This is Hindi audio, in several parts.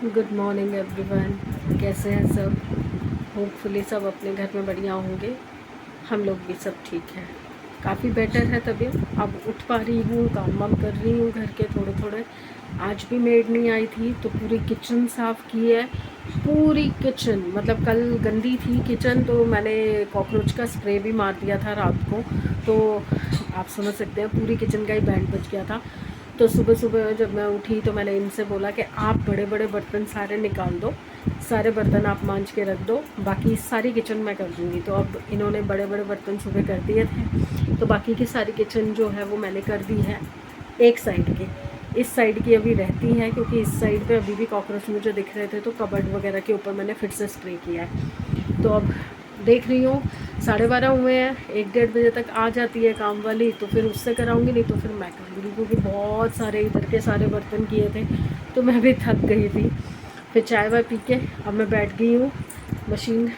Good morning everyone. कैसे हैं सब? होपफुली सब अपने घर में बढ़िया होंगे। हम लोग भी सब ठीक है, काफ़ी बेटर है तबीयत। अब उठ पा रही हूँ, काम वाम कर रही हूँ घर के थोड़े थोड़े। आज भी मेड नहीं आई थी तो पूरी किचन साफ़ की है। पूरी किचन मतलब कल गंदी थी किचन, तो मैंने कॉकरोच का स्प्रे भी मार दिया था रात को। तो आप समझ सकते हैं पूरी किचन का ही बैंड बज गया था। तो सुबह सुबह जब मैं उठी तो मैंने इनसे बोला कि आप बड़े बड़े बर्तन सारे निकाल दो, सारे बर्तन आप मांज के रख दो, बाकी सारी किचन मैं कर दूँगी। तो अब इन्होंने बड़े बड़े बर्तन सुबह कर दिए थे, तो बाकी की सारी किचन जो है वो मैंने कर दी है। एक साइड की, इस साइड की अभी रहती है, क्योंकि इस साइड पे अभी भी कॉकरोच मुझे दिख रहे थे, तो कबर्ड वगैरह के ऊपर मैंने फिर से स्प्रे किया है। तो अब देख रही हूँ 12:30 हुए हैं, 1-1:30 बजे तक आ जाती है काम वाली, तो फिर उससे कराऊंगी, नहीं तो फिर मैं करूँगी, क्योंकि बहुत सारे इधर के सारे बर्तन किए थे तो मैं भी थक गई थी। फिर चाय वाय पी के अब मैं बैठ गई हूँ। मशीन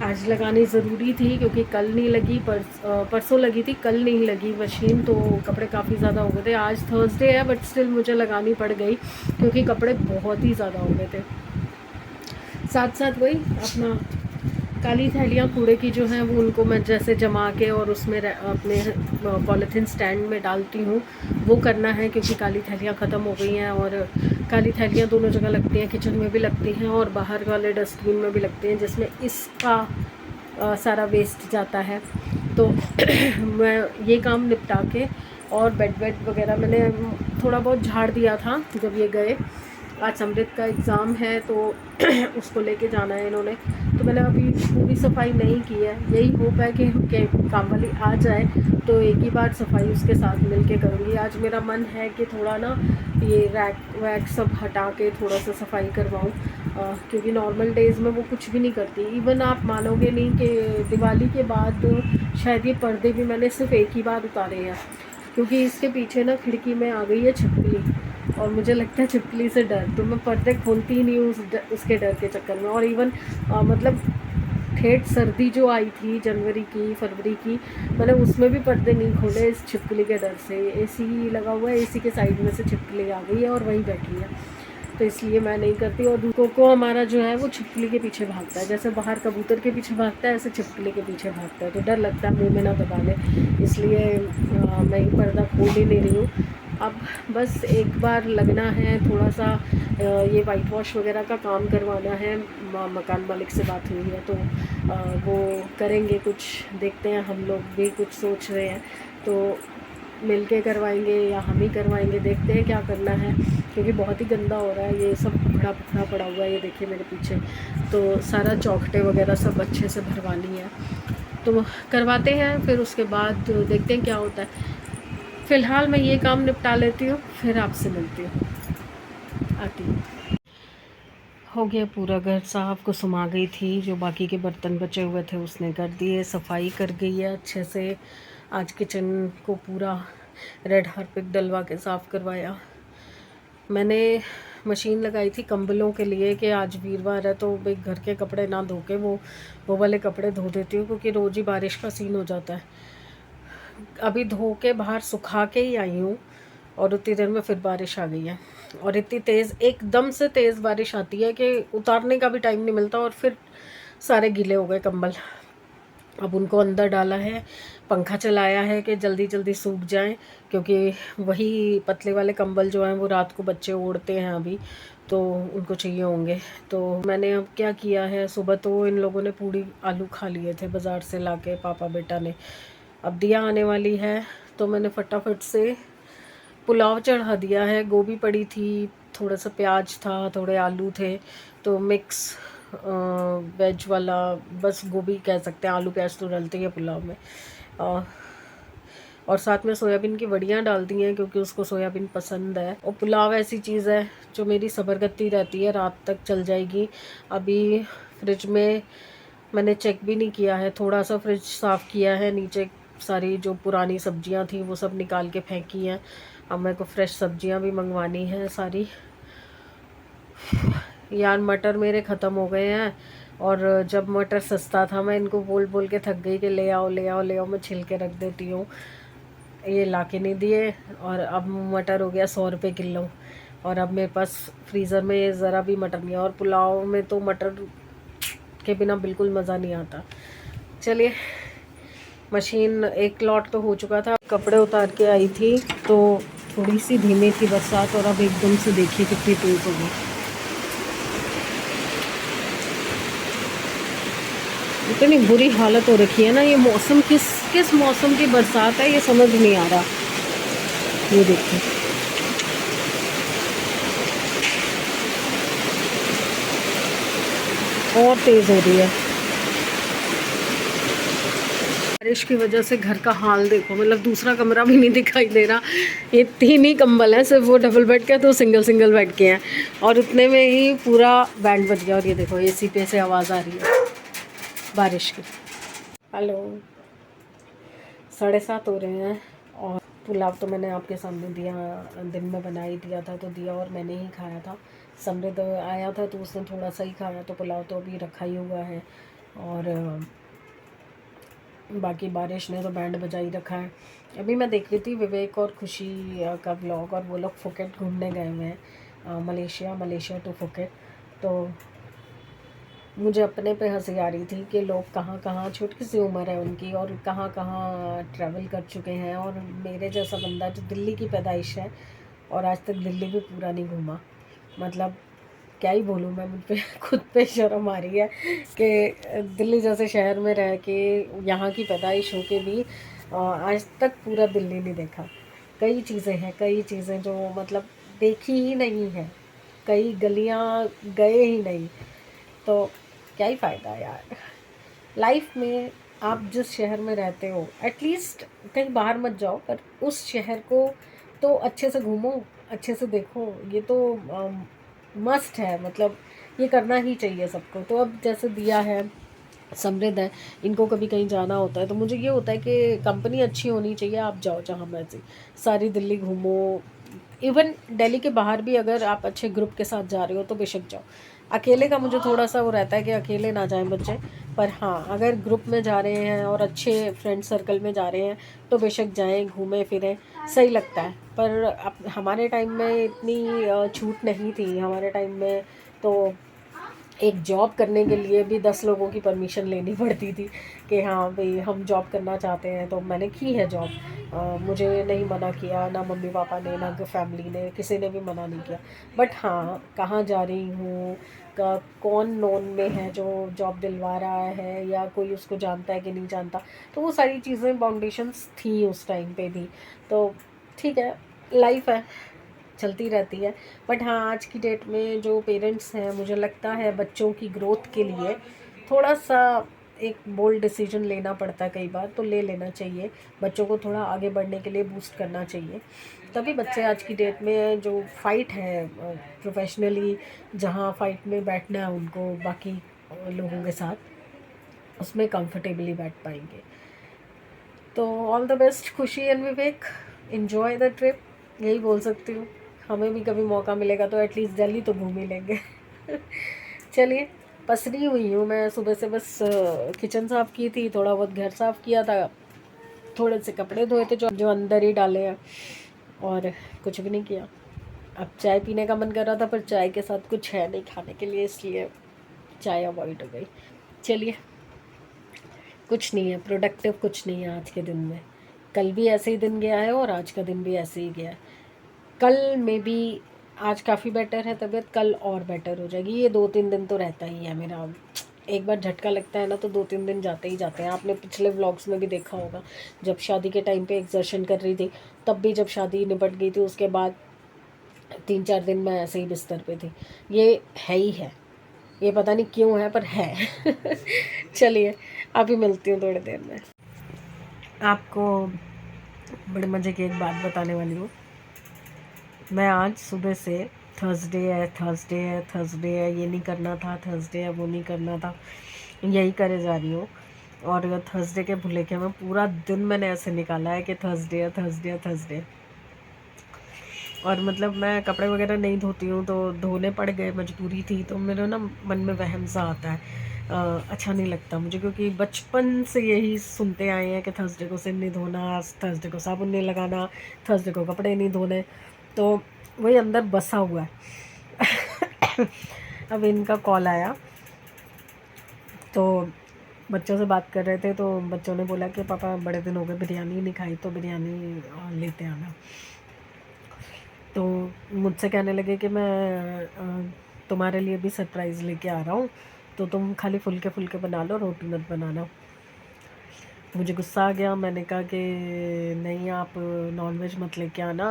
आज लगानी ज़रूरी थी, क्योंकि कल नहीं लगी, परसों लगी थी, कल नहीं लगी मशीन, तो कपड़े काफ़ी ज़्यादा हो गए थे। आज थर्सडे है बट स्टिल मुझे लगानी पड़ गई, क्योंकि कपड़े बहुत ही ज़्यादा हो गए थे। साथ साथ वही अपना काली थैलियाँ कूड़े की जो हैं वो उनको मैं जैसे जमा के और उसमें अपने पॉलीथीन स्टैंड में डालती हूँ, वो करना है, क्योंकि काली थैलियाँ ख़त्म हो गई हैं। और काली थैलियाँ दोनों जगह लगती हैं, किचन में भी लगती हैं और बाहर वाले डस्टबिन में भी लगती हैं, जिसमें इसका सारा वेस्ट जाता है। तो मैं ये काम निपटा के और बेड वेड वगैरह मैंने थोड़ा बहुत झाड़ दिया था जब ये गए। आज समृद्ध का एग्ज़ाम है तो उसको लेके जाना है इन्होंने, तो मैंने अभी पूरी सफाई नहीं की है। यही होप है कि काम वाली आ जाए तो एक ही बार सफाई उसके साथ मिल के करूँगी। आज मेरा मन है कि थोड़ा ना ये रैक वैक सब हटा के थोड़ा सा सफाई करवाऊँ, क्योंकि नॉर्मल डेज़ में वो कुछ भी नहीं करती। इवन आप मानोगे नहीं कि दिवाली के बाद शायद ये पर्दे भी मैंने सिर्फ एक ही बार उतारे हैं, क्योंकि इसके पीछे ना खिड़की में आ गई है छिपकली, और मुझे लगता है छिपकली से डर, तो मैं पर्दे खोलती ही नहीं हूँ उसके डर के चक्कर में। और इवन मतलब ठेठ सर्दी जो आई थी जनवरी की फरवरी की, मैंने उसमें भी पर्दे नहीं खोले इस छिपकली के डर से। एसी लगा हुआ है, एसी के साइड में से छिपकली आ गई है और वहीं बैठी है, तो इसलिए मैं नहीं करती। और कोको हमारा जो है वो छिपकली के पीछे भागता है, जैसे बाहर कबूतर के पीछे भागता है ऐसे छिपकली के पीछे भागता है, तो डर लगता है मुंह में ना दबा ले, इसलिए मैं ही पर्दा खोल ही नहीं रही हूँ। अब बस एक बार लगना है थोड़ा सा, ये वाइट वॉश वगैरह का काम करवाना है। मकान मालिक से बात हुई है तो वो करेंगे कुछ, देखते हैं, हम लोग भी कुछ सोच रहे हैं, तो मिल के करवाएंगे या हम ही करवाएंगे, देखते हैं क्या करना है, क्योंकि बहुत ही गंदा हो रहा है। ये सब उखड़ा पुखड़ा पड़ा हुआ है, ये देखिए मेरे पीछे, तो सारा चौखटे वगैरह सब अच्छे से भरवानी है, तो करवाते हैं, फिर उसके बाद देखते हैं क्या होता है। फ़िलहाल मैं ये काम निपटा लेती हूँ, फिर आपसे मिलती हूँ, आती हूँ। हो गया पूरा घर साफ़, कुसुम आ गई थी, जो बाकी के बर्तन बचे हुए थे उसने कर दिए, सफाई कर गई है अच्छे से। आज किचन को पूरा रेड हार्पिक डलवा के साफ़ करवाया। मैंने मशीन लगाई थी कंबलों के लिए कि आज वीरवार है तो भाई घर के कपड़े ना धो के वो वाले कपड़े धो देती हूँ, क्योंकि रोज़ ही बारिश का सीन हो जाता है। अभी धो के बाहर सुखा के ही आई हूँ और उतनी देर में फिर बारिश आ गई है, और इतनी तेज़, एकदम से तेज़ बारिश आती है कि उतारने का भी टाइम नहीं मिलता, और फिर सारे गीले हो गए कंबल। अब उनको अंदर डाला है, पंखा चलाया है कि जल्दी जल्दी सूख जाएं, क्योंकि वही पतले वाले कंबल जो हैं वो रात को बच्चे ओढ़ते हैं अभी, तो उनको चाहिए होंगे। तो मैंने अब क्या किया है, सुबह तो इन लोगों ने पूड़ी आलू खा लिए थे बाज़ार से लाके, पापा बेटा ने। अब दिया आने वाली है तो मैंने फटाफट से पुलाव चढ़ा दिया है। गोभी पड़ी थी, थोड़ा सा प्याज था, थोड़े आलू थे, तो मिक्स वेज वाला, बस गोभी कह सकते हैं, आलू प्याज तो डलते ही है पुलाव में। अ, और साथ में सोयाबीन की वड़ियाँ डाल दी हैं, क्योंकि उसको सोयाबीन पसंद है। और पुलाव ऐसी चीज़ है जो मेरी सबरगत्ती रहती है, रात तक चल जाएगी। अभी फ्रिज में मैंने चेक भी नहीं किया है, थोड़ा सा फ्रिज साफ़ किया है, नीचे सारी जो पुरानी सब्जियां थी वो सब निकाल के फेंकी हैं। अब मेरे को फ्रेश सब्जियां भी मंगवानी हैं सारी। यार मटर मेरे ख़त्म हो गए हैं, और जब मटर सस्ता था मैं इनको बोल बोल के थक गई कि ले आओ ले आओ ले आओ, मैं छिल के रख देती हूँ, ये ला के नहीं दिए, और अब मटर हो गया 100 रुपये किलो। और अब मेरे पास फ्रीज़र में ज़रा भी मटर नहीं है, और पुलाव में तो मटर के बिना बिल्कुल मज़ा नहीं आता। चलिए, मशीन एक लॉट तो हो चुका था, कपड़े उतार के आई थी तो थोड़ी सी धीमी थी बरसात, और अब एकदम से देखिए कितनी तेज़ हो गई। इतनी बुरी हालत हो रखी है ना, ये मौसम किस मौसम की बरसात है ये समझ नहीं आ रहा। ये देखिए, और तेज़ हो रही है। बारिश की वजह से घर का हाल देखो, मतलब दूसरा कमरा भी नहीं दिखाई दे रहा। ये 3 ही कंबल हैं, सिर्फ वो डबल बेड के, तो सिंगल बेड के हैं, और उतने में ही पूरा बैंड बज गया। और ये देखो एसी पे से आवाज़ आ रही है बारिश की। हेलो, 7:30 हो रहे हैं, और पुलाव तो मैंने आपके सामने दिया, दिन में बना ही दिया था तो दिया, और मैंने ही खाया था। समृद्ध आया था तो उसने थोड़ा सा ही खाया, तो पुलाव तो अभी रखा ही हुआ है। और बाकी बारिश ने तो बैंड बजा ही रखा है। अभी मैं देख रही थी विवेक और खुशी का व्लॉग, और वो लोग फुकेट घूमने गए हुए हैं, मलेशिया टू फुकेट। तो मुझे अपने पे हंसी आ रही थी कि लोग कहाँ कहाँ, छोटी सी उम्र है उनकी, और कहाँ कहाँ ट्रैवल कर चुके हैं, और मेरे जैसा बंदा जो दिल्ली की पैदाइश है और आज तक दिल्ली भी पूरा नहीं घूमा। मतलब क्या ही बोलूँ मैं, मुझ पे खुद पे शर्म आ रही है कि दिल्ली जैसे शहर में रह के, यहाँ की पैदाइश हो के भी आज तक पूरा दिल्ली नहीं देखा। कई चीज़ें जो मतलब देखी ही नहीं है, कई गलियाँ गए ही नहीं, तो क्या ही फ़ायदा यार लाइफ में। आप जिस शहर में रहते हो एटलीस्ट कहीं बाहर मत जाओ, पर उस शहर को तो अच्छे से घूमो, अच्छे से देखो। ये तो मस्ट है, मतलब ये करना ही चाहिए सबको। तो अब जैसे दिया है, समृद्ध है, इनको कभी कहीं जाना होता है तो मुझे ये होता है कि कंपनी अच्छी होनी चाहिए। आप जाओ जहाँ मर्जी, सारी दिल्ली घूमो, इवन दिल्ली के बाहर भी अगर आप अच्छे ग्रुप के साथ जा रहे हो तो बेशक जाओ। अकेले का मुझे थोड़ा सा वो रहता है कि अकेले ना जाएं बच्चे, पर हाँ अगर ग्रुप में जा रहे हैं और अच्छे फ्रेंड सर्कल में जा रहे हैं तो बेशक जाएं, घूमें फिरें, सही लगता है। पर अब हमारे टाइम में इतनी छूट नहीं थी। हमारे टाइम में तो एक जॉब करने के लिए भी 10 लोगों की परमिशन लेनी पड़ती थी कि हाँ भाई हम जॉब करना चाहते हैं। तो मैंने की है जॉब, मुझे नहीं मना किया, ना मम्मी पापा ने, ना फैमिली ने, किसी ने भी मना नहीं किया। बट हाँ, कहाँ जा रही हूँ, कौन नोन में है जो जॉब दिलवा रहा है, या कोई उसको जानता है कि नहीं जानता, तो वो सारी चीज़ें बाउंडेशंस थी उस टाइम पे भी। तो ठीक है, लाइफ है, चलती रहती है। बट हाँ, आज की डेट में जो पेरेंट्स हैं, मुझे लगता है बच्चों की ग्रोथ के लिए थोड़ा सा एक बोल्ड डिसीजन लेना पड़ता है कई बार, तो ले लेना चाहिए। बच्चों को थोड़ा आगे बढ़ने के लिए बूस्ट करना चाहिए, तभी बच्चे आज की डेट में जो फाइट है प्रोफेशनली, जहाँ फाइट में बैठना है उनको बाकी लोगों के साथ, उसमें कंफर्टेबली बैठ पाएंगे। तो ऑल द बेस्ट खुशी and Vivek, enjoy the trip, यही बोल सकती हूँ। हमें भी कभी मौका मिलेगा तो एटलीस्ट दिल्ली तो घूम ही लेंगे। चलिए, पसरी हुई हूँ मैं सुबह से, बस किचन साफ़ की थी, थोड़ा बहुत घर साफ़ किया था, थोड़े से कपड़े धोए थे जो अंदर ही डाले हैं, और कुछ भी नहीं किया। अब चाय पीने का मन कर रहा था, पर चाय के साथ कुछ है नहीं खाने के लिए, इसलिए चाय अवॉइड हो गई। चलिए, कुछ नहीं है प्रोडक्टिव, कुछ नहीं है आज के दिन में। कल भी ऐसे ही दिन गया है और आज का दिन भी ऐसे ही गया है। कल में भी, आज काफ़ी बेटर है तबीयत, कल और बेटर हो जाएगी। ये 2-3 दिन तो रहता ही है मेरा। एक बार झटका लगता है ना तो 2-3 दिन जाते ही जाते हैं। आपने पिछले व्लॉग्स में भी देखा होगा, जब शादी के टाइम पे एक्सर्शन कर रही थी, तब भी जब शादी निपट गई थी उसके बाद 3-4 दिन मैं ऐसे ही बिस्तर पे थी। ये है ही है, ये पता नहीं क्यों है पर है। चलिए, अभी मिलती हूँ थोड़ी देर में। आपको बड़े मज़े की एक बात बताने वाली हूँ। मैं आज सुबह से थर्सडे है, ये नहीं करना था, थर्सडे है वो नहीं करना था, यही करे जा रही हूँ। और थर्सडे के भूले के मैं पूरा दिन मैंने ऐसे निकाला है कि थर्सडे। और मतलब मैं कपड़े वगैरह नहीं धोती हूँ, तो धोने पड़ गए, मजबूरी थी। तो मेरे ना मन में वहम सा आता है, अच्छा नहीं लगता मुझे, क्योंकि बचपन से यही सुनते आए हैं कि थर्सडे को सिर नहीं धोना, थर्सडे को साबुन नहीं लगाना, थर्सडे को कपड़े नहीं धोने। तो वही अंदर बसा हुआ है। अब इनका कॉल आया तो बच्चों से बात कर रहे थे, तो बच्चों ने बोला कि पापा बड़े दिन हो गए बिरयानी नहीं खाई, तो बिरयानी लेते आना। तो मुझसे कहने लगे कि मैं तुम्हारे लिए भी सरप्राइज़ लेके आ रहा हूँ, तो तुम खाली फुल्के फुल्के बना लो, रोटी मत बनाना। मुझे गुस्सा आ गया। मैंने कहा कि नहीं, आप नॉनवेज मत लेके आना,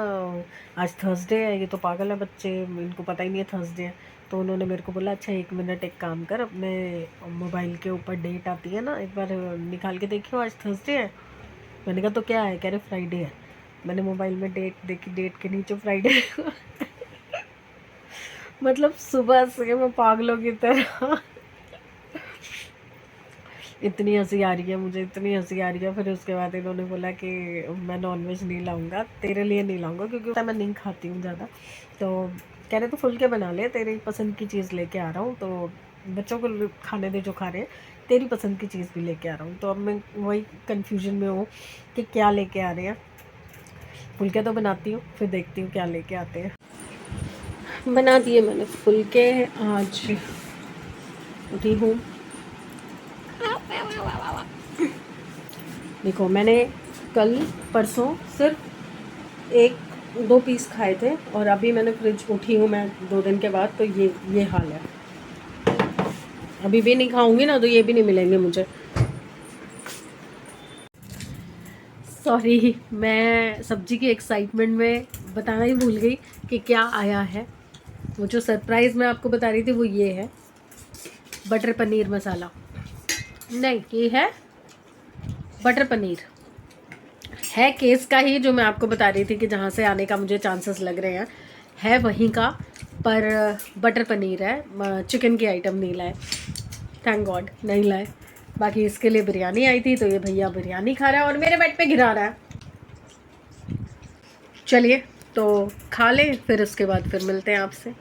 आज थर्सडे है। ये तो पागल है बच्चे, इनको पता ही नहीं है थर्सडे है। तो उन्होंने मेरे को बोला अच्छा 1 मिनट, एक काम कर, अपने मोबाइल के ऊपर डेट आती है ना, एक बार निकाल के देखियो, आज थर्सडे है। मैंने कहा तो क्या है? कह रहे फ्राइडे है। मैंने मोबाइल में डेट देखी, डेट के नीचे फ्राइडे। मतलब सुबह से मैं पागलों की तरह इतनी हंसी आ रही है मुझे, इतनी हंसी आ रही है। फिर उसके बाद इन्होंने बोला कि मैं नॉनवेज नहीं लाऊंगा, तेरे लिए नहीं लाऊंगा क्योंकि मैं नहीं खाती हूँ ज़्यादा। तो कह रहे तो फुल्के बना ले, तेरी पसंद की चीज़ लेके आ रहा हूँ, तो बच्चों को खाने दे जो खा रहे हैं, तेरी पसंद की चीज़ भी लेके आ रहा हूँ। तो अब मैं वही कन्फ्यूजन में हूँ कि क्या लेके आ रहे हैं। फुल्के तो बनाती हूँ, फिर देखती हूँ क्या लेके आते हैं। बना दिए मैंने फुल्के, आज उठी हूँ। देखो मैंने कल परसों सिर्फ 1-2 पीस खाए थे, और अभी मैंने फ्रिज उठी हूँ मैं 2 दिन के बाद, तो ये हाल है। अभी भी नहीं खाऊंगी ना तो ये भी नहीं मिलेंगे मुझे। सॉरी, मैं सब्जी की एक्साइटमेंट में बताना ही भूल गई कि क्या आया है। वो जो सरप्राइज़ मैं आपको बता रही थी वो ये है, बटर पनीर मसाला। नहीं, ये है बटर पनीर, है केस का ही, जो मैं आपको बता रही थी कि जहाँ से आने का मुझे चांसेस लग रहे हैं, है वहीं का, पर बटर पनीर है, चिकन की आइटम नहीं लाए, थैंक गॉड नहीं लाए। बाकी इसके लिए बिरयानी आई थी, तो ये भैया बिरयानी खा रहा है और मेरे बेड पे गिरा रहा है। चलिए तो खा लें, फिर उसके बाद फिर मिलते हैं आपसे।